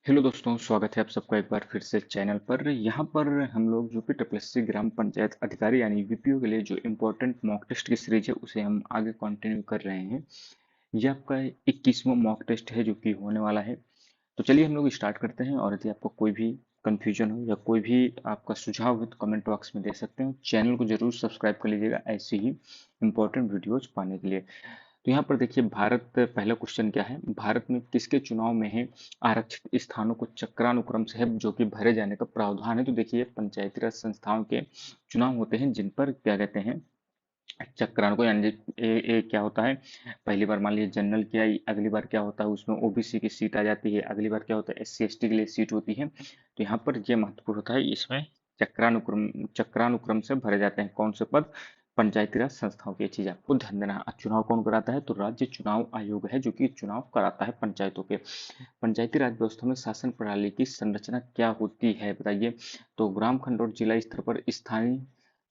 Hello दोस्तों, स्वागत है आप सबका एक बार फिर से चैनल पर। यहाँ पर हम लोग यूपी ट्रिपलएससी ग्राम पंचायत अधिकारी यानी वीपीओ के लिए जो इम्पोर्टेंट मॉक टेस्ट की सीरीज है उसे हम आगे कंटिन्यू कर रहे हैं। यह आपका 21वां मॉक टेस्ट है जो कि होने वाला है। तो चलिए हम लोग स्टार्ट करते हैं, और यदि आपको कोई भी कंफ्यूजन हो या कोई भी आपका सुझाव हो तो कमेंट बॉक्स में दे सकते हैं। चैनल को जरूर सब्सक्राइब कर लीजिएगा ऐसी ही इम्पोर्टेंट वीडियोज पाने के लिए। तो यहाँ पर देखिए, भारत पहला क्वेश्चन क्या है, भारत में किसके चुनाव में है आरक्षित स्थानों को चक्रानुक्रम से है जो कि भरे जाने का प्रावधान है। तो देखिए, पंचायती राज संस्थाओं के चुनाव होते हैं जिन पर क्या कहते हैं चक्रानुक्रम, यानी क्या होता है, पहली बार मान लीजिए जनरल की आई, अगली बार क्या होता है उसमें ओबीसी की सीट आ जाती है, अगली बार क्या होता है एससी एसटी के लिए सीट होती है। तो यहाँ पर ये महत्वपूर्ण होता है, इसमें चक्रानुक्रम चक्रानुक्रम से भरे जाते हैं कौन से पद, पंचायती राज संस्थाओं की। ये चीज आपको ध्यान देना है। चुनाव कौन कराता है, तो राज्य चुनाव आयोग है जो कि चुनाव कराता है पंचायतों के। पंचायती राज व्यवस्था में शासन प्रणाली की संरचना क्या होती है बताइए। तो ग्राम खंड और जिला स्तर पर स्थानीय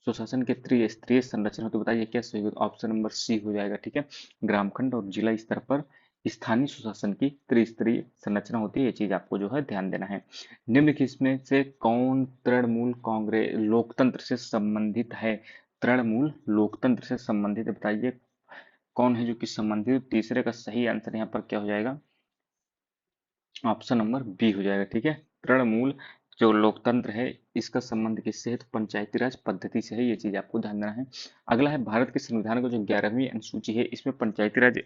स्वशासन के त्रिस्तरीय संरचना, तो बताइए क्या सही होगा। ऑप्शन नंबर सी हो जाएगा, ठीक है। ग्राम खंड और जिला स्तर पर स्थानीय सुशासन की त्रिस्तरीय संरचना होती है, ये चीज आपको जो है ध्यान देना है। निम्नलिखित में से कौन तृणमूल कांग्रेस लोकतंत्र से संबंधित है। तृणमूल लोकतंत्र से संबंधित है, बताइए कौन है जो कि संबंधित। तीसरे का सही आंसर यहाँ पर क्या हो जाएगा, ऑप्शन नंबर बी हो जाएगा, ठीक है। तृणमूल जो लोकतंत्र है इसका संबंध किससे है, तो पंचायती राज पद्धति से है, ये चीज आपको ध्यान देना है। अगला है, भारत के संविधान का जो 11वीं अनुसूची है इसमें पंचायती राज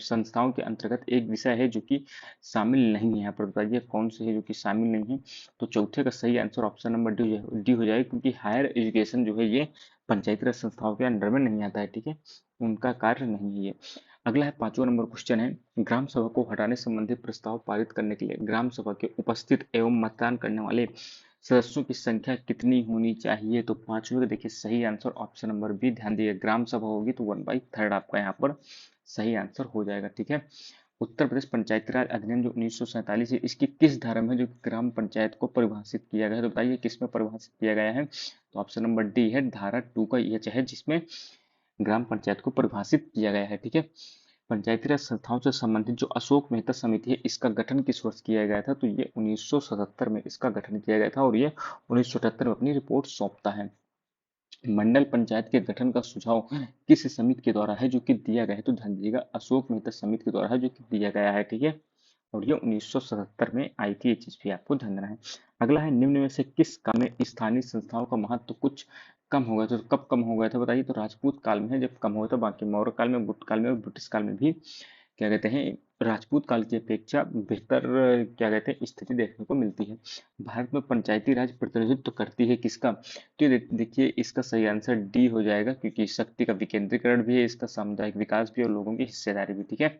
संस्थाओं के अंतर्गत एक विषय है जो कि शामिल नहीं है। यहाँ पर बताइए कौन से है जो कि शामिल नहीं है। तो चौथे का सही आंसर ऑप्शन नंबर डी हो जाएगा, क्योंकि हायर एजुकेशन जो है ये पंचायती राज संस्थाओं के अंडर में नहीं आता है, ठीक है, उनका कार्य नहीं है ये। अगला है, 5वां नंबर क्वेश्चन है, ग्राम सभा को हटाने संबंधी प्रस्ताव पारित करने के लिए ग्राम सभा के उपस्थित एवं मतदान करने वाले सदस्यों की संख्या कितनी होनी चाहिए। तो पांचवे का देखिए सही आंसर ऑप्शन नंबर बी, ध्यान दिए ग्राम सभा होगी तो 1/3 आपका यहाँ पर सही आंसर हो जाएगा, ठीक है। उत्तर प्रदेश पंचायती राज अधिनियम जो 1947 है इसकी किस धारा में जो ग्राम पंचायत को परिभाषित किया गया है, तो बताइए किस में परिभाषित किया गया है। तो ऑप्शन नंबर डी है, धारा 2 का एच है जिसमें ग्राम पंचायत को परिभाषित किया गया है, ठीक है। पंचायती राज संस्थाओं से संबंधित जो अशोक मेहता समिति है इसका गठन किस वर्ष किया गया था, तो ये 1977 में इसका गठन किया गया था और ये 1978 में अपनी रिपोर्ट सौंपता है। मंडल पंचायत के गठन का सुझाव किस समिति के द्वारा है जो कि दिया गया है, तो ध्यान दीजिएगा अशोक मेहता समिति के द्वारा है जो कि दिया गया है, ठीक है। और ये 1977 में आई थी, ये चीज भी आपको ध्यान देना है। अगला है, निम्न में से किस काल में स्थानीय संस्थाओं का महत्व कुछ कम हो गया था, तो कब कम हो गया था बताइए। तो राजपूत काल में है जब कम हुआ था, बाकी मौर्य काल में, गुप्त काल में और ब्रिटिश काल में भी क्या कहते हैं राजपूत काल की अपेक्षा बेहतर क्या कहते हैं स्थिति देखने को मिलती है। भारत में पंचायती राज प्रतिनिधित्व करती है किसका, तो ये देखिए इसका सही आंसर डी हो जाएगा, क्योंकि शक्ति का विकेंद्रीकरण भी है, इसका सामुदायिक विकास भी और लोगों की हिस्सेदारी भी, ठीक है।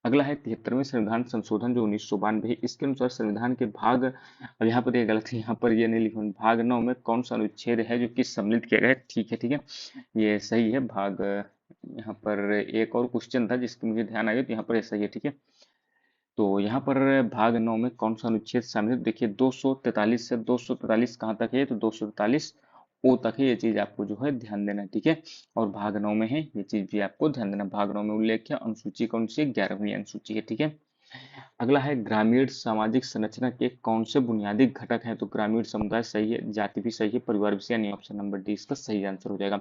अगला है, 73वें संविधान संशोधन जो 1992 है इसके अनुसार संविधान के भाग, अब यहाँ पर ये गलत है, यहाँ पर ये नहीं लिखा, भाग 9 में कौन सा अनुच्छेद है जो कि सम्मिलित किया गया है, ठीक है, ठीक है, ये सही है। भाग यहाँ पर एक और क्वेश्चन था जिसकी मुझे ध्यान आ गया, तो यहाँ पर ये सही है, ठीक है। तो यहाँ पर भाग 9 में कौन सा अनुच्छेद शामिल है, देखिए 243 से 243 कहाँ तक है, तो 243 ओ तक है, ये चीज आपको जो है ध्यान देना है, ठीक है। और भाग 9 में है, ये चीज भी आपको ध्यान देना, भाग 9 में उल्लेख है। अनुसूची कौन सी, 11वीं अनुसूची है, ठीक है। अगला है, ग्रामीण सामाजिक संरचना के कौन से बुनियादी घटक हैं, तो ग्रामीण समुदाय सही है, जाति भी सही है, परिवार भी सही है, नहीं, ऑप्शन नंबर डी इसका सही आंसर हो जाएगा।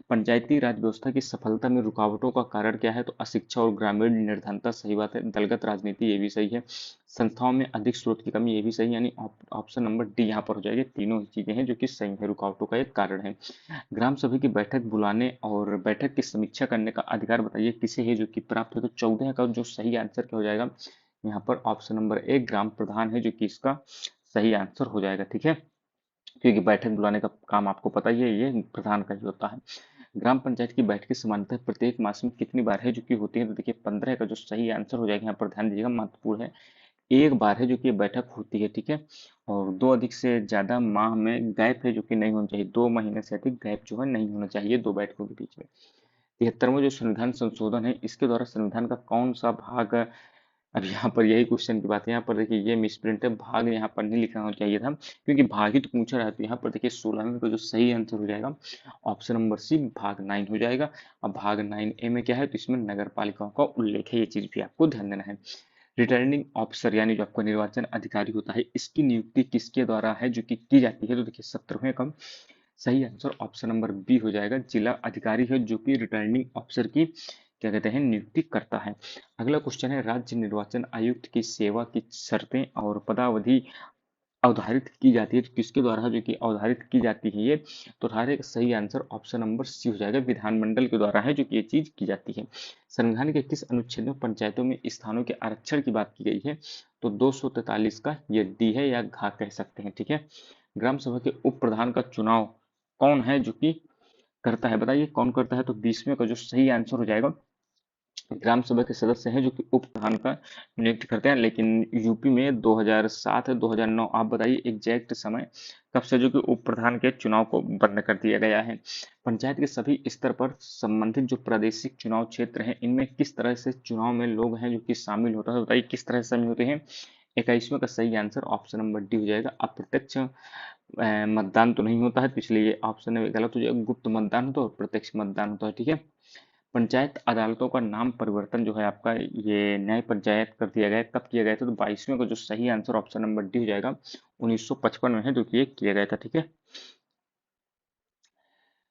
पंचायती राज व्यवस्था की सफलता में रुकावटों का कारण क्या है, तो अशिक्षा और ग्रामीण निर्धनता, सही बात है। दलगत राजनीति, ये भी सही है। संस्थाओं में अधिक स्रोत की कमी, ये भी सही है, यानी ऑप्शन नंबर डी यहाँ पर हो जाएगी। तीनों ही चीजें हैं जो कि सही है, रुकावटों का एक कारण है। ग्राम सभा की बैठक बुलाने और बैठक की समीक्षा करने का अधिकार बताइए किसे है जो कि प्राप्त है, तो 14 का जो सही आंसर क्या हो जाएगा, यहाँ पर ऑप्शन नंबर ए ग्राम प्रधान है जो कि इसका सही आंसर हो जाएगा, ठीक है। क्योंकि बैठक बुलाने का काम आपको पता ही है ये प्रधान का ही होता है। ग्राम पंचायत की बैठकें सामान्यतः प्रत्येक मास में कितनी बार है जो कि होती है, तो देखिए 15 का जो सही आंसर हो जाएगा, यहाँ पर ध्यान दीजिएगा, महत्वपूर्ण है। एक बार है जो कि ये बैठक होती है, ठीक है। और दो अधिक से ज्यादा माह में गैप है जो कि नहीं होना चाहिए, 2 महीने से अधिक गैप जो है नहीं होना चाहिए दो बैठकों के बीच में। 73वां जो संविधान संशोधन है इसके द्वारा संविधान का कौन सा भाग, अब यहाँ पर यही क्वेश्चन की बात है, यहाँ पर देखिए ये मिसप्रिंट है, भाग यहाँ पर नहीं लिखना होना चाहिए था, क्योंकि भाग ही तो पूछा रहा है। तो यहाँ पर देखिए 16वें का जो सही आंसर हो जाएगा ऑप्शन नंबर सी, भाग 9 हो जाएगा। अब भाग 9 ए में क्या है, तो इसमें नगर पालिकाओं का उल्लेख है, ये चीज भी आपको ध्यान देना है। रिटर्निंग ऑफिसर यानी जो आपका निर्वाचन अधिकारी होता है, इसकी नियुक्ति किसके द्वारा है जो कि की जाती है? तो देखिए 17वें का सही आंसर ऑप्शन नंबर बी हो जाएगा। जिला अधिकारी है जो कि रिटर्निंग ऑफिसर की क्या कहते हैं नियुक्ति करता है। अगला क्वेश्चन है, राज्य निर्वाचन आयुक्त की सेवा की शर्तें और पदावधि अवधारित की जाती है, तो किसके द्वारा है जो कि अवधारित की जाती है ये? तो हमारे सही आंसर ऑप्शन नंबर सी हो जाएगा, विधानमंडल के द्वारा है जो कि ये चीज की जाती है। संविधान के किस अनुच्छेद में पंचायतों में स्थानों के आरक्षण की बात की गई है? तो 243 का ये डी है या घा कह सकते हैं, ठीक है। ग्राम सभा के उप प्रधान का चुनाव कौन है जो कि करता है? बताइए कौन करता है? तो 20वें का जो सही आंसर हो जाएगा, ग्राम सभा के सदस्य हैं जो कि उप प्रधान का नियुक्त करते हैं, लेकिन यूपी में 2007 है 2009, आप बताइए एग्जैक्ट समय कब से जो कि उप प्रधान के चुनाव को बंद कर दिया गया है। पंचायत के सभी स्तर पर संबंधित जो प्रादेशिक चुनाव क्षेत्र हैं, इनमें किस तरह से चुनाव में लोग हैं जो कि शामिल होता है? बताइए किस तरह से शामिल होते हैं? 21वें का सही आंसर ऑप्शन नंबर डी हो जाएगा। अप्रत्यक्ष मतदान तो नहीं होता है, तो इसलिए ये ऑप्शन गलत हो जाएगा। गुप्त मतदान होता है और प्रत्यक्ष मतदान होता है, ठीक है। पंचायत अदालतों का नाम परिवर्तन जो है आपका, ये न्याय पंचायत कर दिया गया है, कब किया गया था? तो 22वें का जो सही आंसर ऑप्शन नंबर डी हो जाएगा, 1955 में है जो कि ये किया गया था, ठीक है।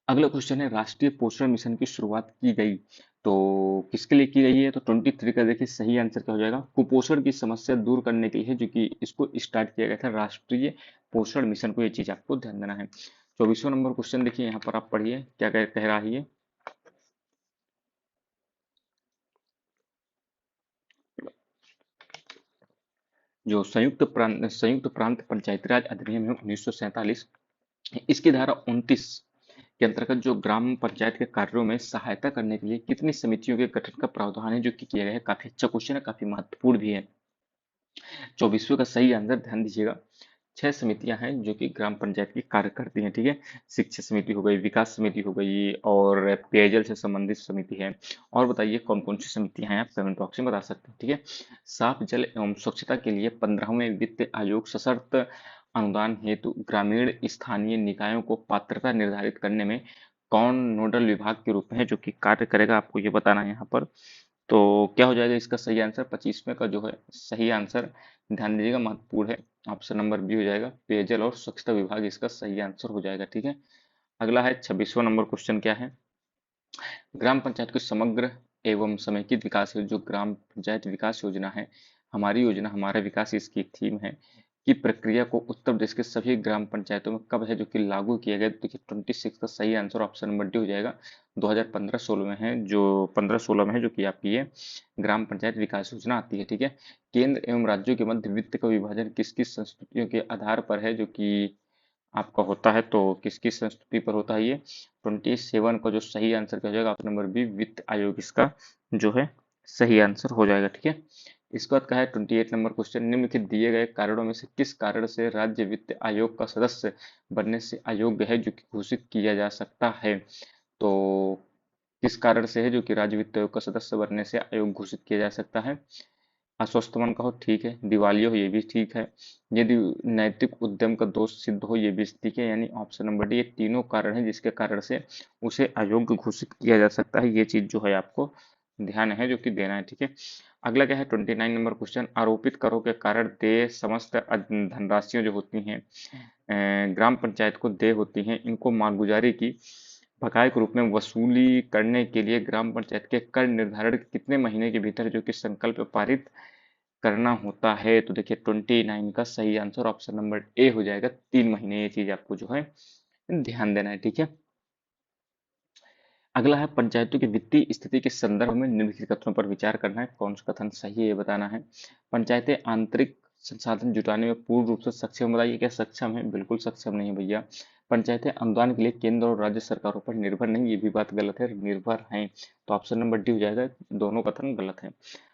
अगला क्वेश्चन है, राष्ट्रीय पोषण मिशन की शुरुआत की गई तो किसके लिए की गई है? तो 23 का देखिए सही आंसर क्या हो जाएगा, कुपोषण की समस्या दूर करने के लिए है जो कि इसको स्टार्ट किया गया था, राष्ट्रीय पोषण मिशन को। ये चीज आपको ध्यान देना है। 24वां नंबर क्वेश्चन देखिए, यहाँ पर आप पढ़िए क्या कह रहा है ये। जो संयुक्त प्रांत पंचायती राज अधिनियम है 1947, इसकी धारा 29 के अंतर्गत जो ग्राम पंचायत के कार्यों में सहायता करने के लिए कितनी समितियों के गठन का प्रावधान है जो कि किया गया है? काफी अच्छा क्वेश्चन है, काफी महत्वपूर्ण भी है। 24वें का सही आंसर ध्यान दीजिएगा, 6 समितियां हैं जो कि ग्राम पंचायत की कार्य करती हैं, ठीक है। शिक्षा समिति हो गई, विकास समिति हो गई, और पेयजल से संबंधित समिति है। और बताइए कौन कौन सी समितियां हैं, आप कमेंट बॉक्स में बता सकते हैं, ठीक है। साफ जल एवं स्वच्छता के लिए 15वें वित्त आयोग सशर्त अनुदान हेतु ग्रामीण स्थानीय निकायों को पात्रता निर्धारित करने में कौन नोडल विभाग के रूप में है जो कि कार्य करेगा, आपको ये बताना है यहाँ पर। तो क्या हो जाएगा इसका सही आंसर? 25वें का जो है सही आंसर ध्यान दीजिएगा, महत्वपूर्ण है, ऑप्शन नंबर बी हो जाएगा, पेयजल और स्वच्छता विभाग इसका सही आंसर हो जाएगा, ठीक है। अगला है 26वां नंबर क्वेश्चन, क्या है? ग्राम पंचायत को समग्र एवं समेकित विकास है, जो ग्राम पंचायत विकास योजना है, हमारी योजना हमारा विकास इसकी थीम है, की प्रक्रिया को उत्तर प्रदेश के सभी ग्राम पंचायतों में कब है जो कि लागू किया गया? देखिए 26 का सही आंसर ऑप्शन नंबर डी हो जाएगा, 2015-16 में है, जो 15-16 में है जो कि आपकी ये ग्राम पंचायत विकास योजना आती है, ठीक है। केंद्र एवं राज्यों के मध्य वित्त का विभाजन किस किस संस्कृतियों के आधार पर है जो कि आपका होता है? तो किसकी संस्तुति पर होता है ये? 27 का जो सही आंसर क्या हो जाएगा, ऑप्शन नंबर बी, वित्त आयोग इसका जो है सही आंसर हो जाएगा, ठीक है। इसके बाद का है 28 नंबर क्वेश्चन, निम्नलिखित दिए गए कारणों में से किस कारण से राज्य वित्त आयोग का सदस्य बनने से अयोग्य है जो कि घोषित किया जा सकता है? तो किस कारण से है जो कि राज्य वित्त आयोग का सदस्य बनने से अयोग्य घोषित किया जा सकता है? अस्वस्थ मन का हो, ठीक है। दिवालिया हो, ये भी ठीक है। यदि नैतिक उद्यम का दोष सिद्ध हो, ये भी ठीक है, यानी ऑप्शन नंबर डी, ये तीनों कारण है जिसके कारण से उसे अयोग्य घोषित किया जा सकता है। ये चीज जो है आपको ध्यान है जो कि देना है, ठीक है। अगला क्या है 29 नंबर क्वेश्चन, आरोपित करों के कारण देय समस्त धनराशियां जो होती हैं ग्राम पंचायत को देय होती हैं, इनको मालगुजारी की बकाये के रूप में वसूली करने के लिए ग्राम पंचायत के कर निर्धारण के कितने महीने के भीतर जो कि संकल्प पारित करना होता है? तो देखिए 29 का सही आंसर ऑप्शन नंबर ए हो जाएगा, 3 महीने। ये चीज आपको जो है ध्यान देना है, ठीक है। अगला है पंचायतों की वित्तीय स्थिति के संदर्भ में निम्नलिखित कथनों पर विचार करना है, कौन सा कथन सही है ये बताना है। पंचायतें आंतरिक संसाधन जुटाने में पूर्ण रूप से सक्षम, बताइए क्या सक्षम है? बिल्कुल सक्षम नहीं है भैया। पंचायतें अनुदान के लिए केंद्र और राज्य सरकारों पर निर्भर नहीं, ये भी बात गलत है, निर्भर हैं, तो ऑप्शन नंबर डी हो जाएगा, दोनों कथन गलत है।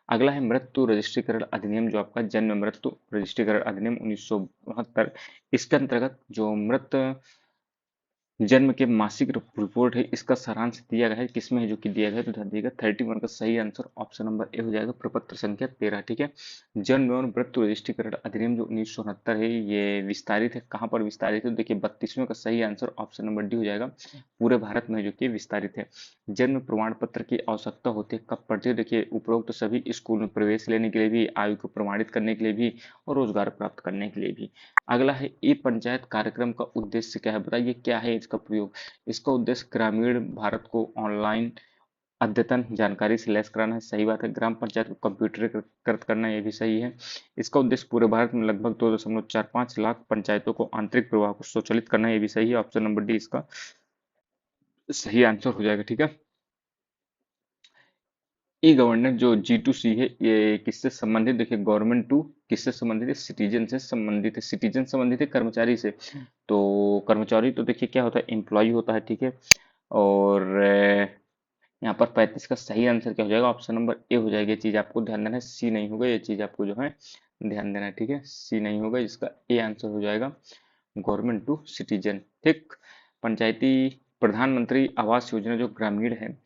अगला है मृत्यु रजिस्ट्रीकरण अधिनियम, जो आपका जन्म मृत्यु रजिस्ट्रीकरण अधिनियम 1972, इसके अंतर्गत जो मृत जन्म के मासिक रिपोर्ट है, इसका सारांश दिया गया है, किसमें है जो कि दिया गया है, तो ध्यान दिएगा 31 का सही आंसर ऑप्शन नंबर ए हो जाएगा, प्रपत्र संख्या 13। ठीक है। जन्म एवं मृत्यु रजिस्ट्रीकरण अधिनियम जो 1969 है, ये विस्तारित है, कहाँ पर विस्तारित है, तो देखिए 32वें का सही आंसर ऑप्शन नंबर डी हो जाएगा, पूरे भारत में जो कि विस्तारित है। जन्म प्रमाण पत्र की आवश्यकता होती है, कब पड़ती है, देखिए उपरोक्त तो सभी स्कूल में प्रवेश लेने के लिए भी, आयु को प्रमाणित करने के लिए भी, और रोजगार प्राप्त करने के लिए भी। अगला है ई पंचायत कार्यक्रम का उद्देश्य क्या है, बताइए क्या है इसका प्रयोग। इसका उद्देश्य ग्रामीण भारत को ऑनलाइन अद्यतन जानकारी से लैस कराना है, सही बात है। ग्राम पंचायत को कंप्यूटरीकृत करना, ये भी सही है। इसका उद्देश्य पूरे भारत में लगभग 2.45 लाख पंचायतों को आंतरिक प्रवाह को स्वचालित करना, ये भी सही है, ऑप्शन नंबर डी इसका सही आंसर हो जाएगा। ठीक है। ई गवर्नेंस जो G2C है, ये किससे संबंधित, देखिए गवर्नमेंट टू किससे संबंधित है, सिटीजन से संबंधित है। सिटीजन संबंधित है कर्मचारी से, तो कर्मचारी तो देखिए क्या होता है, एम्प्लॉय होता है। ठीक है। और यहाँ पर 35 का सही आंसर क्या हो जाएगा, ऑप्शन नंबर ए हो जाएगी। ये चीज आपको ध्यान देना है, सी नहीं होगा, ये चीज आपको जो है ध्यान देना है। ठीक है, सी नहीं होगा, इसका ए आंसर हो जाएगा, गवर्नमेंट टू सिटीजन। ठीक। पंचायती प्रधानमंत्री आवास योजना जो ग्रामीण है,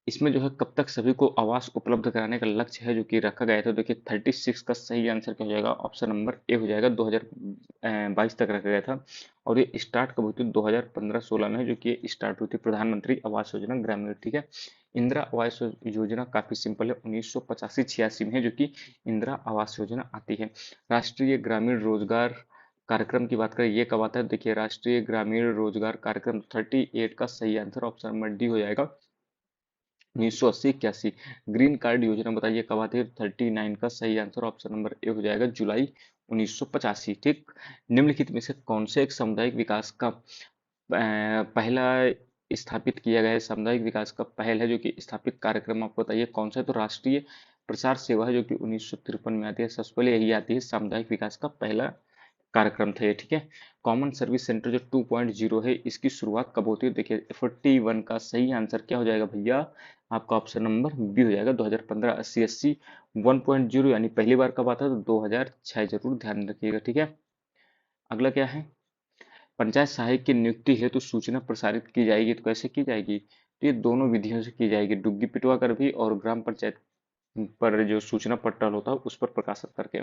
इसमें जो है कब तक सभी को आवास उपलब्ध कराने का लक्ष्य है जो कि रखा गया है, तो देखिए 36 का सही आंसर क्या हो जाएगा, ऑप्शन नंबर ए हो जाएगा, 2022 तक रखा गया था। और ये स्टार्ट कब हुई थी, 2015-16 में है जो कि ये स्टार्ट हुई थी, प्रधानमंत्री आवास योजना ग्रामीण। ठीक है। इंदिरा आवास योजना काफी सिंपल है, 1985-86 में है जो कि इंदिरा आवास योजना आती है। राष्ट्रीय ग्रामीण रोजगार कार्यक्रम की बात करें, ये कब आता है, देखिए राष्ट्रीय ग्रामीण रोजगार कार्यक्रम 38 का सही आंसर ऑप्शन नंबर डी हो जाएगा, 1980-81। ग्रीन कार्ड योजना बताइए कब आती है, 39 का सही आंसर ऑप्शन नंबर ए हो जाएगा, जुलाई 1985। ठीक। निम्नलिखित में से कौन से एक सामुदायिक विकास का पहला स्थापित किया गया है, सामुदायिक विकास का पहल है जो कि स्थापित कार्यक्रम आपको बताइए कौन सा है, तो राष्ट्रीय प्रसार सेवा है जो कि 1953 में आती है, सबसे पहले यही आती है, सामुदायिक विकास का पहला कार्यक्रम था ये। ठीक है। कॉमन सर्विस सेंटर जो 2.0 है, इसकी शुरुआत कब होती है, देखिए 41 का सही आंसर क्या हो जाएगा भैया, आपका ऑप्शन नंबर बी हो जाएगा, 2015। 80 1.0 यानी पहली बार कब आता है, तो 2006, जरूर ध्यान रखिएगा। ठीक है। अगला क्या है, पंचायत सहायक की नियुक्ति हेतु सूचना प्रसारित की जाएगी, तो कैसे की जाएगी, तो ये दोनों विधियों से की जाएगी, डुग्गी पिटवा कर भी, और ग्राम पंचायत पर जो सूचना पट्टाल होता है उस पर प्रकाशित करके।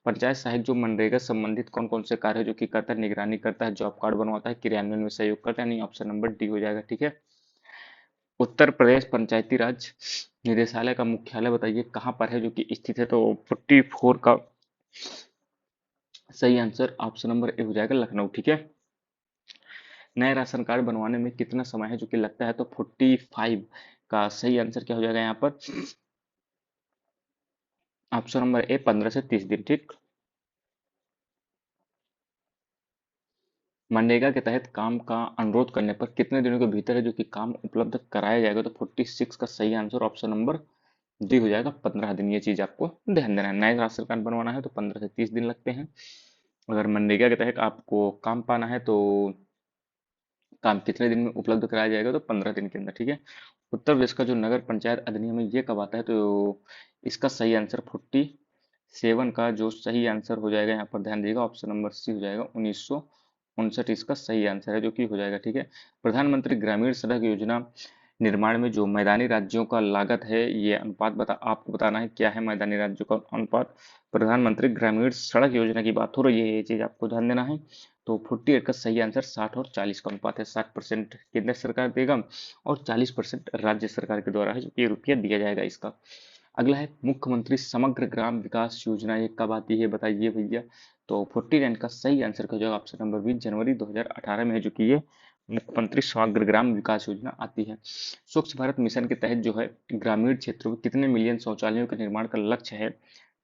पंचायत सहायक जो मनरेगा संबंधित कौन कौन से कार्य है जो कि करता है, निगरानी करता है, जॉब कार्ड बनवाता है, क्रियान्वयन में सहयोग करता है, यानी ऑप्शन नंबर डी हो जाएगा। ठीक है। उत्तर प्रदेश पंचायती राज निदेशालय का मुख्यालय बताइए कहाँ पर है जो कि स्थित है, तो 44 का सही आंसर ऑप्शन नंबर ए हो जाएगा, लखनऊ। ठीक है। नए राशन कार्ड बनवाने में कितना समय है जो कि लगता है, तो 45 का सही आंसर क्या हो जाएगा यहाँ पर, ऑप्शन नंबर ए 15 से 30 दिन। ठीक। मनरेगा के तहत काम का अनुरोध करने पर कितने दिनों के भीतर है जो कि काम उपलब्ध कराया जाएगा, तो 46 का सही आंसर ऑप्शन नंबर डी हो जाएगा, 15 दिन। ये चीज आपको ध्यान देना है, नया राशन कार्ड बनवाना है तो 15 से 30 दिन लगते हैं। अगर मनरेगा के तहत आपको काम पाना है तो काम कितने दिन में उपलब्ध कराया जाएगा, तो 15 दिन के अंदर। ठीक है। उत्तर प्रदेश का जो नगर पंचायत अधिनियम है, ये कब आता है, तो इसका सही आंसर 47 का जो सही आंसर हो जाएगा, यहाँ पर ध्यान दीजिएगा, ऑप्शन नंबर सी हो जाएगा, 1959 इसका सही आंसर है जो कि हो जाएगा। ठीक है। प्रधानमंत्री ग्रामीण सड़क योजना निर्माण में जो मैदानी राज्यों का लागत है, ये अनुपात आपको बताना है क्या है, मैदानी राज्यों का अनुपात। प्रधानमंत्री ग्रामीण सड़क योजना की बात हो रही है, ये चीज आपको ध्यान देना है। तो 48 का सही आंसर 60 और 40 का अनुपात है, 60% केंद्र सरकार देगा और 40% राज्य सरकार के द्वारा है जो कि रुपया दिया जाएगा इसका। अगला है मुख्यमंत्री समग्र ग्राम विकास योजना, ये कब आती है बताइए भैया, तो 49 का सही आंसर हो जाएगा, ऑप्शन नंबर बी, जनवरी 2018 में है जो कि ये मुख्यमंत्री समग्र ग्राम विकास योजना आती है। स्वच्छ भारत मिशन के तहत जो है ग्रामीण क्षेत्रों में कितने मिलियन शौचालयों के निर्माण का लक्ष्य है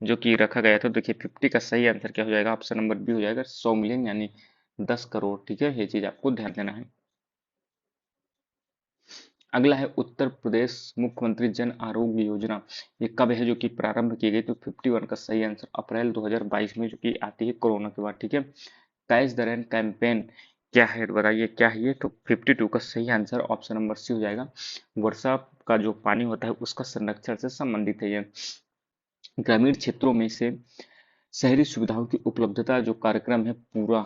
जो कि रखा गया था, देखिए 50 का सही आंसर क्या हो जाएगा, ऑप्शन नंबर बी हो जाएगा, 100 मिलियन यानी 10 करोड़। ठीक है, ये चीज आपको ध्यान देना है। अगला है उत्तर प्रदेश मुख्यमंत्री जन आरोग्य योजना, ये कब है जो कि प्रारंभ की गई, तो 51 का सही आंसर अप्रैल 2022 में जो कि आती है कोरोना के बाद। ठीक है। कैच द रैन कैंपेन क्या है, बताइए क्या है ये, तो 52 का सही आंसर ऑप्शन नंबर सी हो जाएगा, वर्षा का जो पानी होता है उसका संरक्षण से संबंधित है ये। ग्रामीण क्षेत्रों में से शहरी सुविधाओं की उपलब्धता जो कार्यक्रम है पूरा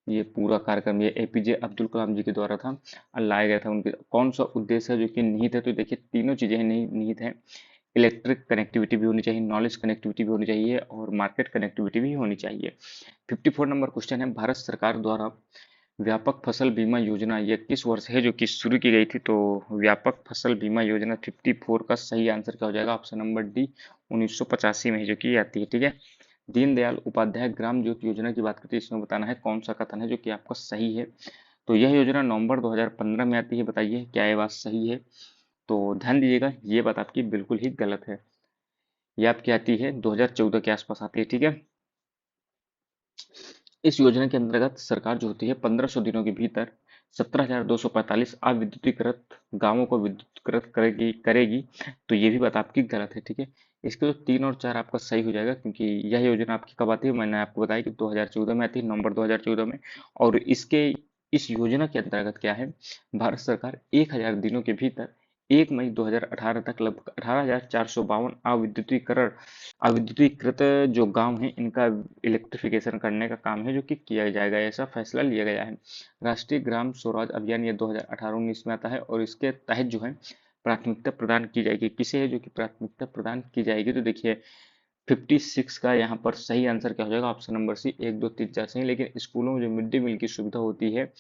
ये पूरा कार्यक्रम ये एपीजे अब्दुल कलाम जी के द्वारा था और लाया गया था। उनके कौन सा उद्देश्य है जो कि निहित है, तो देखिए तीनों चीजें निहित है। इलेक्ट्रिक कनेक्टिविटी भी होनी चाहिए, नॉलेज कनेक्टिविटी भी होनी चाहिए और मार्केट कनेक्टिविटी भी होनी चाहिए। 54 नंबर क्वेश्चन है, भारत सरकार द्वारा व्यापक फसल बीमा योजना ये किस वर्ष है जो कि शुरू की गई थी? तो व्यापक फसल बीमा योजना 54 का सही आंसर क्या हो जाएगा? ऑप्शन नंबर डी, 1985 में है जो कि आती है। ठीक है, दीनदयाल उपाध्याय ग्राम ज्योति योजना की बात करते हैं, इसमें बताना है कौन सा कथन है जो कि आपका सही है। तो यह योजना नवंबर 2015 में आती है, बताइए क्या ये बात सही है? तो ध्यान दीजिएगा, ये बात आपकी बिल्कुल ही गलत है। ये आपकी आती है 2014 के आसपास आती है। ठीक है, इस योजना के अंतर्गत सरकार जो होती है 1500 दिनों के भीतर 17,245 अविद्युतीकृत गांवों को विद्युतीकृत करेगी करेगी। तो ये भी बात आपकी गलत है। ठीक है, इसके तो 3 और 4 आपका सही हो जाएगा, क्योंकि यह योजना आपकी कब आती है? मैंने आपको बताया कि 2014 में आती है, नवंबर 2014 में। और इस योजना के अंतर्गत क्या है, भारत सरकार 1000 दिनों के भीतर 1 मई 2018 तक लगभग 18,452 अविद्युतीकृत जो गांव हैं इनका इलेक्ट्रिफिकेशन करने का काम है जो कि किया जाएगा, ऐसा फैसला लिया गया है। राष्ट्रीय ग्राम स्वराज अभियान ये 2018-19 में आता है और इसके तहत जो है प्राथमिकता प्रदान की जाएगी। किसे है जो कि प्राथमिकता प्रदान की जाएगी? तो देखिए 56 का यहाँ पर सही आंसर क्या हो जाएगा? ऑप्शन नंबर सी, 1 2 3 4 सही। लेकिन स्कूलों में जो मिड डे मील की सुविधा होती है,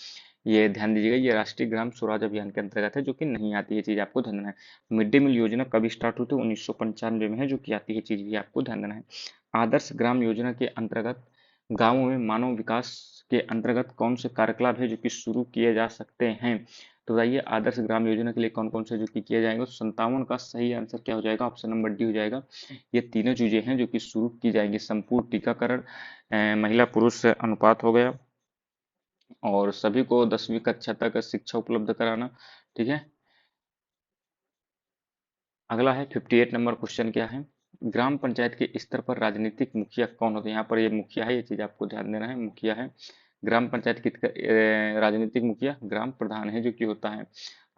ये ध्यान दीजिएगा, ये राष्ट्रीय ग्राम स्वराज अभियान के अंतर्गत है जो कि नहीं आती है, चीज आपको ध्यान देना है। मिड डे मील योजना कब स्टार्ट हुई थी? 1995 में है जो कि आती है, चीज भी आपको ध्यान देना है। आदर्श ग्राम योजना के अंतर्गत गांवों में मानव विकास के अंतर्गत कौन से कार्यकलाप है जो कि शुरू किए जा सकते हैं? तो बताइए आदर्श ग्राम योजना के लिए कौन कौन से जो कि किए जाएंगे? तो 57 का सही आंसर क्या हो जाएगा? ऑप्शन नंबर डी हो जाएगा। ये तीनों चीजें हैं जो कि शुरू की जाएंगी। संपूर्ण टीकाकरण, महिला पुरुष अनुपात हो गया, और सभी को 10वीं कक्षा तक शिक्षा उपलब्ध कराना। ठीक है, अगला है 58 नंबर क्वेश्चन क्या है, ग्राम पंचायत के स्तर पर राजनीतिक मुखिया कौन होते हैं? यहाँ पर ये मुखिया है, ये चीज आपको ध्यान देना है, मुखिया है। ग्राम पंचायत की राजनीतिक मुखिया ग्राम प्रधान है जो कि होता है।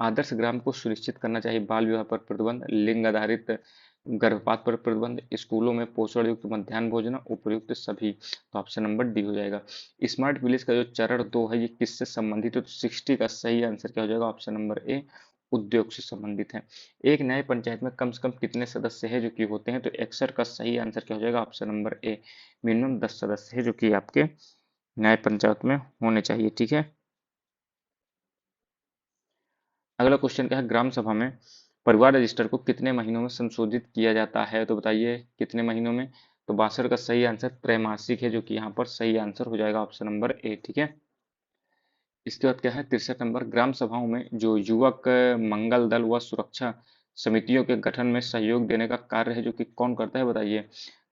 आदर्श ग्राम को सुनिश्चित करना चाहिए बाल विवाह पर प्रतिबंध, लिंग आधारित गर्भपात पर प्रतिबंध, स्कूलों में पोषण युक्त मध्याह्न भोजन, उपयुक्त सभी। तो ऑप्शन नंबर डी हो जाएगा। स्मार्ट विलेज का जो चरण 2 है ये किससे संबंधित है? तो 60 का सही आंसर क्या हो जाएगा? ऑप्शन नंबर ए, उद्योग से संबंधित है। एक नए पंचायत में कम से कम कितने सदस्य हैं जो कि होते हैं? तो 61 का सही आंसर क्या हो जाएगा? ऑप्शन नंबर ए, मिनिमम 10 सदस्य है जो कि आपके न्याय पंचायत में होने चाहिए। ठीक है, अगला क्वेश्चन क्या है, ग्राम सभा में परिवार रजिस्टर को कितने महीनों में संशोधित किया जाता है? तो बताइए कितने महीनों में? तो 62 का सही आंसर त्रैमासिक है जो कि यहाँ पर सही आंसर हो जाएगा, ऑप्शन नंबर ए। ठीक है, इसके बाद क्या है 63 नंबर, ग्राम सभाओं में जो युवक मंगल दल व सुरक्षा समितियों के गठन में सहयोग देने का कार्य है जो कि कौन करता है? बताइए।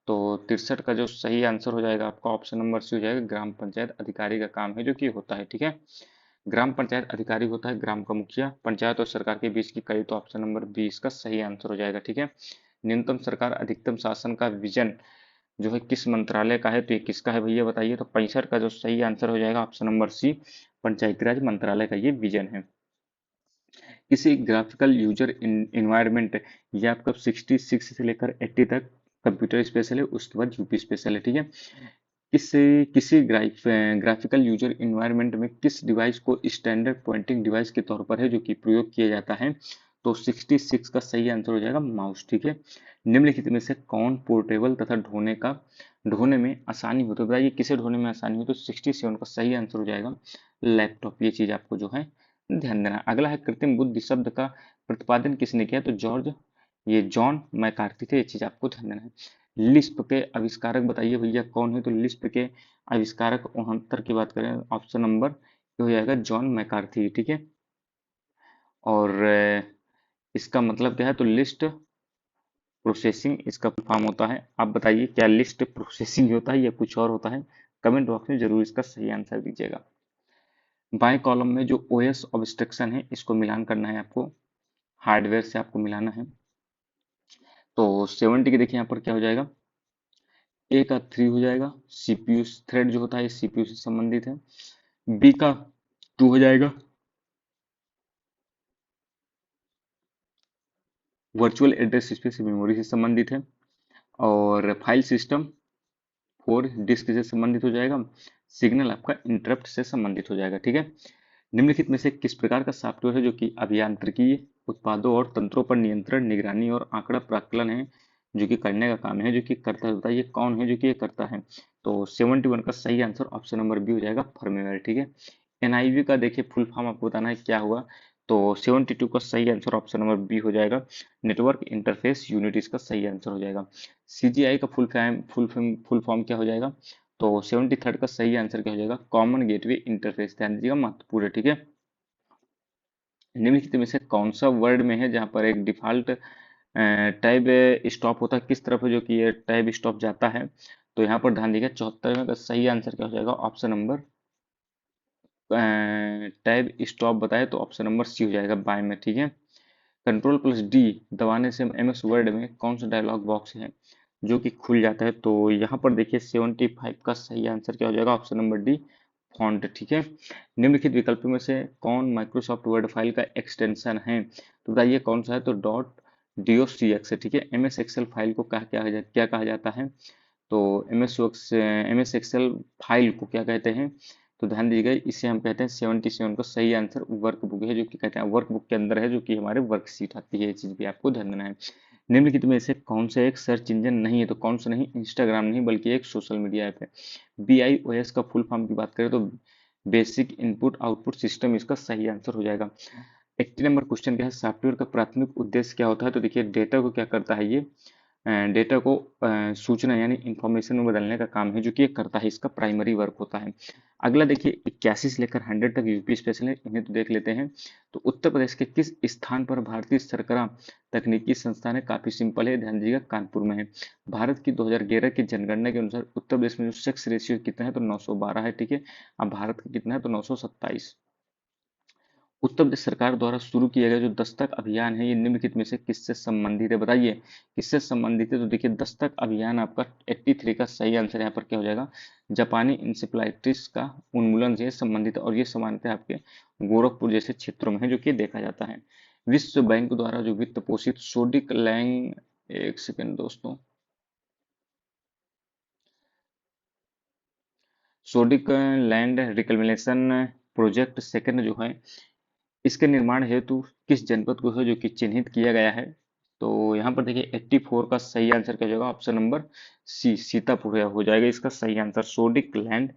तो 63 का जो सही आंसर हो जाएगा आपका ऑप्शन नंबर सी हो जाएगा, ग्राम पंचायत अधिकारी का काम है जो कि होता है। ठीक है, ग्राम पंचायत अधिकारी होता है ग्राम का मुखिया। पंचायत और सरकार के बीच की कड़ी, तो ऑप्शन नंबर बी इसका सही आंसर हो जाएगा। ठीक है, न्यूनतम सरकार अधिकतम शासन का विजन जो है किस मंत्रालय का है? तो ये किसका है भैया बताइए। तो 65 का जो सही आंसर हो जाएगा ऑप्शन नंबर सी, पंचायती राज मंत्रालय का ये विजन है। किसी ग्राफिकल यूजर इन्वायरमेंट, ये आपका 66 से लेकर 80 तक कंप्यूटर स्पेशल है, उसके बाद यूपी स्पेशल है। ठीक है, किसी ग्राफिकल यूजर इन्वायरमेंट में किस डिवाइस को स्टैंडर्ड पॉइंटिंग डिवाइस के तौर पर है जो कि प्रयोग किया जाता है? तो 66 का सही आंसर हो जाएगा माउस। ठीक है, निम्नलिखित में से कौन पोर्टेबल तथा ढोने में आसानी हो? तो बताइए किसे ढोने में आसानी हो? तो 67 का सही आंसर हो जाएगा लैपटॉप। ये चीज आपको जो है ध्यान देना। अगला है कृत्रिम बुद्धि शब्द का प्रतिपादन किसने किया? तो जॉन मैकार्थी थे, ये चीज आपको ध्यान देना है। लिस्प के आविष्कारक बताइए भैया कौन है? तो लिस्प के आविष्कारक 69 की बात करें, ऑप्शन नंबर ये हो जाएगा जॉन मैकार्थी। ठीक है, और इसका मतलब क्या है? तो लिस्ट प्रोसेसिंग इसका फॉर्म होता है। आप बताइए क्या लिस्ट प्रोसेसिंग होता है या कुछ और होता है? कमेंट बॉक्स में जरूर इसका सही आंसर दीजिएगा। बाएं कॉलम में जो ओएस ऑब्स्ट्रक्शन है इसको मिलान करना है आपको, हार्डवेयर से आपको मिलाना है। तो 70 के देखिए यहाँ पर क्या हो जाएगा, ए का 3 हो जाएगा, सीपीयू थ्रेड जो होता है सीपीयू से संबंधित है। बी का 2 हो जाएगा, वर्चुअल एड्रेस स्पेस मेमोरी से संबंधित है। और फाइल सिस्टम 4 डिस्क से संबंधित हो जाएगा। सिग्नल आपका इंटरप्ट से संबंधित हो जाएगा, ठीक है। निम्नलिखित में से किस प्रकार का सॉफ्टवेयर है जो कि अभियांत्रिकी उत्पादों और तंत्रों पर नियंत्रण, निगरानी और आंकड़ा प्राकलन है, जो कि करने का काम है, जो कि करता है, बताइए कौन है जो कि ये करता है। तो 71 का सही आंसर ऑप्शन नंबर बी हो जाएगा, फर्मवेयर, ठीक है। एनआईवी का देखिए फुल फॉर्म आपको बताना है क्या हुआ। तो 72 का सही आंसर ऑप्शन नंबर बी हो जाएगा, नेटवर्क इंटरफेस यूनिट इसका सही आंसर हो जाएगा। सीजीआई का फुल फॉर्म क्या हो जाएगा। तो 73 का सही आंसर क्या हो जाएगा, कॉमन गेटवे इंटरफेस, ध्यान दीजिएगा महत्वपूर्ण है, ठीक है। निम्नलिखित में से कौन सा वर्ड में है जहां पर एक डिफॉल्ट टैब स्टॉप होता है, किस तरफ है जो कि ये टैब स्टॉप जाता है। तो यहाँ पर ध्यान दीजिएगा 74 में का सही आंसर क्या हो जाएगा, ऑप्शन नंबर टैब स्टॉप बताए तो ऑप्शन नंबर सी हो जाएगा, बाय में, ठीक है। कंट्रोल प्लस डी दबाने से एमएस वर्ड में कौन सा डायलॉग बॉक्स है जो कि खुल जाता है। तो यहाँ पर देखिए 75 का सही आंसर क्या हो जाएगा, ऑप्शन नंबर डी, फॉन्ट, ठीक है। निम्नलिखित विकल्पों में से कौन माइक्रोसॉफ्ट वर्ड फाइल का एक्सटेंशन है, तो बताइए कौन सा है। तो डॉट docx है, ठीक है। एमएस एक्सेल फाइल को क्या कहा जाता है। तो एमएस एक्सेल फाइल को क्या कहते हैं। तो ध्यान दीजिएगा इसे हम कहते हैं 77 का सही आंसर वर्कबुक है, जो कि कहते हैं वर्कबुक के अंदर है, जो कि हमारे वर्कशीट आती है, ये चीज भी आपको ध्यान देना है। निम्नलिखित में से कौन सा एक सर्च इंजन नहीं है। तो कौन सा नहीं, इंस्टाग्राम नहीं बल्कि एक सोशल मीडिया ऐप है। BIOS का फुल फॉर्म की बात करें तो बेसिक इनपुट आउटपुट सिस्टम इसका सही आंसर हो जाएगा। 80 नंबर क्वेश्चन क्या है, सॉफ्टवेयर का प्राथमिक उद्देश्य क्या होता है। तो देखिए डेटा को क्या करता है, ये डेटा को सूचना यानी इंफॉर्मेशन में बदलने का काम है, जो कि ये करता है, इसका प्राइमरी वर्क होता है। अगला देखिए 81 से लेकर 100 तक यूपी स्पेशल है, इन्हें तो देख लेते हैं। तो उत्तर प्रदेश के किस स्थान पर भारतीय सरकरा तकनीकी संस्थान है, काफी सिंपल है, ध्यान दीजिएगा कानपुर में है। भारत की 2011 की जनगणना के अनुसार उत्तर प्रदेश में जो सेक्स रेशियो कितना है, तो 912 है, ठीक है। अब भारत का कितना है, तो 927। उत्तर प्रदेश सरकार द्वारा शुरू किया गया जो दस्तक अभियान है, ये निम्नलिखित में से किससे संबंधित है, बताइए किससे संबंधित है। तो देखिए दस्तक अभियान आपका 83 का सही आंसर यहाँ पर क्या हो जाएगा, जापानी इंसेफ्लाइटिस का उन्मूलन से संबंधित है, और ये सामान्यतः आपके गोरखपुर जैसे क्षेत्रों में है, जो कि देखा जाता है। विश्व बैंक द्वारा जो वित्त पोषित सोडिक लैंग, एक सेकेंड दोस्तों, सोडिक लैंड रिकलमेशन प्रोजेक्ट सेकंड जो है, इसके निर्माण हेतु किस जनपद को है जो कि चिन्हित किया गया है। तो यहाँ पर देखिए 84 का सही आंसर क्या हो जाएगा, ऑप्शन नंबर सी, सीतापुर हो जाएगा इसका सही answer, sodic land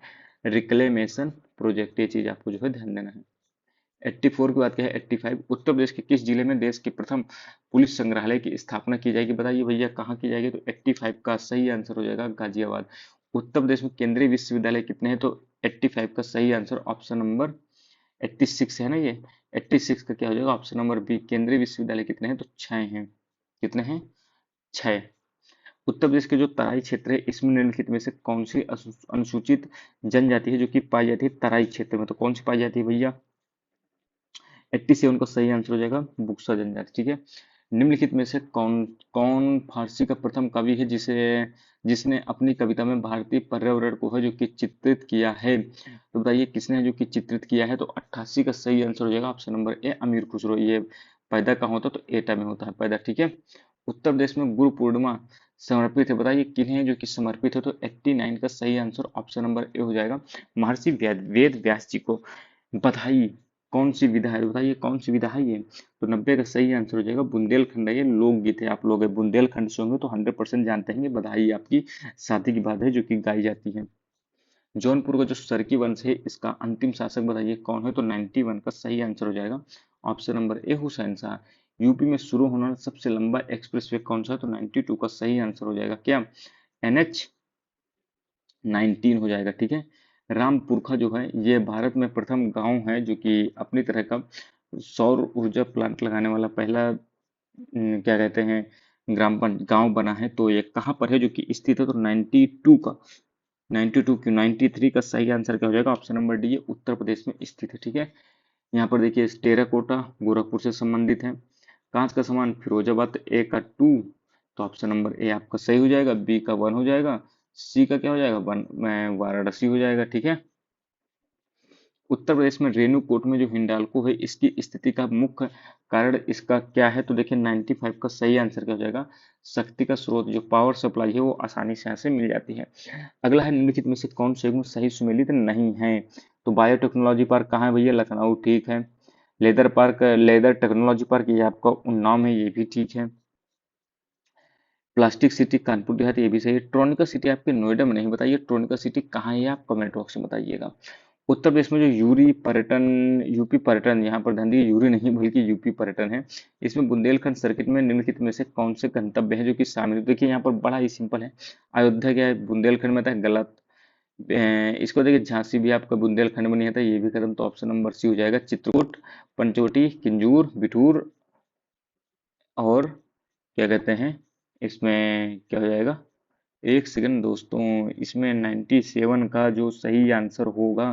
reclamation project, ये चीज आपको जो है ध्यान देना है। 84 की बात क्या है, 85 उत्तर प्रदेश के किस जिले में देश के प्रथम पुलिस संग्रहालय की स्थापना की जाएगी, बताइए भैया कहाँ की जाएगी। तो 85 का सही आंसर हो जाएगा गाजियाबाद। उत्तर प्रदेश में केंद्रीय विश्वविद्यालय कितने हैं। तो 85 का सही आंसर ऑप्शन नंबर 86 है ना ये, 86 का क्या हो जाएगा, ऑप्शन नंबर बी, केंद्रीय विश्वविद्यालय कितने हैं, तो 6 हैं, कितने हैं, 6। उत्तर प्रदेश के जो तराई क्षेत्र है, इसमें निम्नलिखित में से कौन सी अनुसूचित जनजाति है जो कि पाई जाती है तराई क्षेत्र में। तो कौन सी पाई जाती है भैया, 87 का सही आंसर हो जाएगा बुक्सा जनजाति, ठीक है। निम्नलिखित में से कौन कौन फारसी का प्रथम कवि है जिसने अपनी कविता में भारतीय पर्यावरण को है जो कि चित्रित किया है। तो बताइए किसने है जो कि चित्रित किया है। तो 88 का सही आंसर हो जाएगा ऑप्शन नंबर ए, अमीर खुसरो। ये पैदा कहाँ होता है, तो एटा में होता है पैदा, ठीक है। उत्तर प्रदेश में गुरु पूर्णिमा समर्पित है, बताइए किन्हें है जो कि समर्पित है। तो 89 का सही आंसर ऑप्शन नंबर ए हो जाएगा, महर्षि वेद व्यास जी को बधाई। कौन सी विधा है, बताइए कौन सी विधा है ये। तो 90 का सही आंसर हो जाएगा बुंदेलखंड है, ये लोकगीत है, आप लोग बुंदेलखंड से होंगे तो 100% जानते हैं, बधाई आपकी शादी की बात है जो कि गाई जाती है। जौनपुर का जो सरकी वंश है, इसका अंतिम शासक बताइए कौन है। तो 91 का सही आंसर हो जाएगा option number A, Hussain Shah. UP में शुरू होने वाला सबसे लंबा एक्सप्रेसवे कौन सा है। तो 92 का सही आंसर हो जाएगा क्या, NH-19 हो जाएगा, ठीक है। रामपुरखा जो है ये भारत में प्रथम गांव है जो कि अपनी तरह का सौर ऊर्जा प्लांट लगाने वाला पहला क्या कहते हैं गांव बना है। तो ये कहाँ पर है जो कि स्थित है। तो 92 का 92 क्यों 93 का सही आंसर क्या हो जाएगा, ऑप्शन नंबर डी, ये उत्तर प्रदेश में स्थित है, ठीक है। यहाँ पर देखिए टेराकोटा गोरखपुर से संबंधित है। कांच का सामान फिरोजाबाद, तो ए का 2, तो ऑप्शन नंबर ए आपका सही हो जाएगा, बी का 1 हो जाएगा, सी का क्या हो जाएगा 1 वाराणसी हो जाएगा, ठीक है। उत्तर प्रदेश में रेणुकूट में जो हिंडाल्को है इसकी स्थिति का मुख्य कारण इसका क्या है? तो देखिए 95 का सही आंसर क्या हो जाएगा? शक्ति का स्रोत, जो पावर सप्लाई है वो आसानी से यहाँ से मिल जाती है। अगला है, निम्नलिखित में से कौन से युग्म सही सुमेलित नहीं है? तो बायोटेक्नोलॉजी पार्क कहाँ है भैया? लखनऊ, ठीक है। Leather park, leather technology park ये आपका उन्नाव में, ये भी ठीक है। प्लास्टिक सिटी कानपुर देहात, ये भी सही है। ट्रोनिका सिटी आपके नोएडा में नहीं, बताइए ट्रोनिका सिटी कहाँ है? आप कमेंट बॉक्स में बताइएगा। उत्तर प्रदेश में जो यूरी पर्यटन, यूपी पर्यटन, यहाँ पर ध्यान दीजिए यूरी नहीं बल्कि यूपी पर्यटन है, इसमें बुंदेलखंड सर्किट में निम्नलिखित में से कौन से गंतव्य है जो कि शामिल है? देखिए यहाँ पर बड़ा ही सिंपल है, अयोध्या क्या है? बुंदेलखंड में था, गलत। इसको देखिए झांसी भी आपका बुंदेलखंड में नहीं आता, ये भी खत्म, तो ऑप्शन नंबर सी हो जाएगा चित्रकूट, पंचवटी, किंजूर, बिठूर, और क्या कहते हैं इसमें, क्या हो जाएगा? एक सेकंड दोस्तों, इसमें 97 का जो सही आंसर होगा,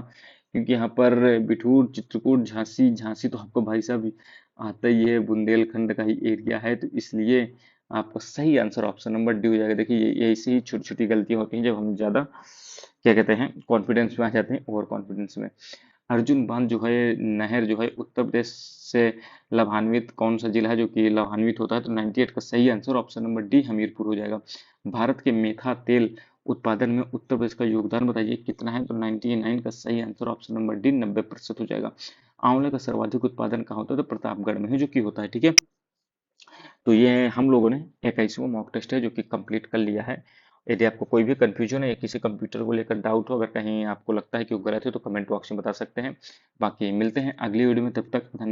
क्योंकि यहाँ पर बिठूर, चित्रकूट, झांसी, झांसी तो आपको भाई साहब आता ही है, बुंदेलखंड का ही एरिया है, तो इसलिए आपका सही आंसर ऑप्शन नंबर डी हो जाएगा। देखिए ये ऐसी ही छोटी छोटी गलतियां होती हैं जब हम ज्यादा, क्या कहते हैं, कॉन्फिडेंस में आ जाते हैं, ओवर कॉन्फिडेंस में। अर्जुन बांध जो है, नहर जो है, उत्तर प्रदेश से लाभान्वित कौन सा जिला है जो कि लाभान्वित होता है? तो 98 का सही answer option number D Hamirpur हो जाएगा। भारत के मेथा तेल उत्पादन में उत्तर प्रदेश का योगदान बताइए कितना है? तो 99 का सही आंसर ऑप्शन नंबर डी 90% हो जाएगा। आंवले का सर्वाधिक उत्पादन कहाँ होता है? तो प्रतापगढ़ में है, जो कि होता है, ठीक है। तो ये हम लोगों ने 21वां मॉक टेस्ट है जो कि कंप्लीट कर लिया है। यदि आपको कोई भी कंफ्यूजन है या किसी कंप्यूटर को लेकर डाउट हो, अगर कहीं आपको लगता है कि वो गलत है, तो कमेंट बॉक्स में बता सकते हैं। बाकी मिलते हैं अगली वीडियो में, तब तक धन्यवाद।